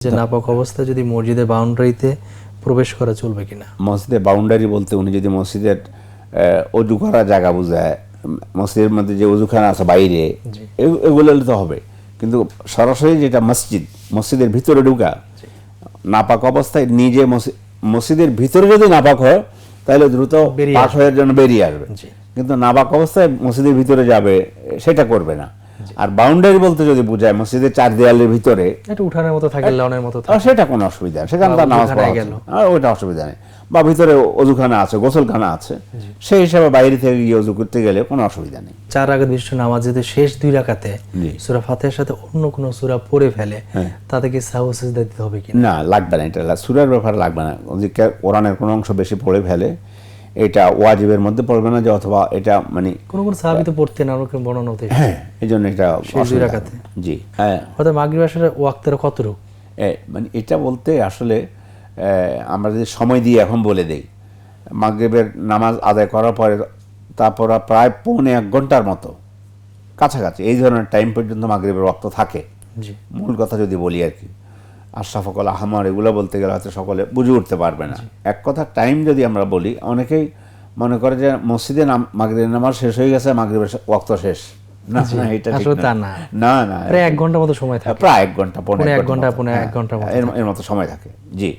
যে নাপাক অবস্থায় যদি মসজিদের বাউন্ডারিতে প্রবেশ করা চলবে কিনা। মসজিদের বাউন্ডারি বলতে উনি যদি মসজিদের অজু করার জায়গা বোঝায়, মসজিদের মধ্যে যে অজুখানা আছে বাইরে, এগুলো তো হবে, কিন্তু সরাসরি যেটা মসজিদের ভিতরে ঢুকা নাপাক অবস্থায় নিজে মসজিদের ভিতরে যদি নাপাক হয় তাহলে দ্রুত পাক হওয়ার জন্য বেরিয়ে আসবে, কিন্তু নাপাক অবস্থায় মসজিদের ভিতরে যাবে সেটা করবে না। আর বাউন্ডারি বলতে যদি বোঝায় মসজিদের চার দেয়ালের ভিতরে এটা উঠানের মতো থাকে, লনের মতো থাকে, সেটা কোনো অসুবিধা নেই, সেখানে তার নামাজ পড়া গেল, ওইটা অসুবিধা নেই। বা ভিতরে অজুখানা আছে, গোসলখানা আছে, সেই হিসাবে বাইরে থেকে গিয়ে অজু করতে গেলে কোনো অসুবিধা নেই। 4 রাকাত বিশিষ্ট নামাজ যদি শেষ 2 রাকাতে সূরা ফাতিহার সাথে অন্য কোনো সূরা পড়ে ফেলে তাতে কি সাহু সিজদা দিতে হবে কি না? লাগবে না, এটা সূরার ব্যাপারে লাগবে না। যদি কোরআনের কোনো অংশ বেশি পড়ে ফেলে এটা ওয়াজিবের মধ্যে পড়বে না, যে অথবা এটা মানে কোন সাহাবী তো পড়তেন, আর কোন বর্ণনা হতে। হ্যাঁ, এইজন্য এটা শেষ 2 রাকাতে। জি হ্যাঁ, হয়তো মাগরিব আশার ওয়াক্তের কতটুকু মানে এটা বলতে আসলে আমরা যদি সময় দিয়ে এখন বলে দেই, মাগরিবের নামাজ আদায় করার পরে তারপর প্রায় 1.25 ঘন্টার মতো কাছাকাছি এই ধরনের টাইম পর্যন্ত মাগরিবের ওয়াক্ত থাকে। মূল কথা যদি বলি আর কি, আশরাফুল আহমার এগুলো বলতে গেলে হয়তো সকলে বুঝে উঠতে পারবে না। এক কথা টাইম যদি আমরা বলি, অনেকেই মনে করে যে মসজিদে মাগরিবের নামাজ শেষ হয়ে গেছে, মাগরিবের ওয়াক্ত শেষ। না, এটা না, প্রায় 1 ঘন্টা মতো সময় থাকে, প্রায় 1 ঘন্টা, 1.5 ঘন্টা, 1.5 ঘন্টা এর মতো সময় থাকে। জি।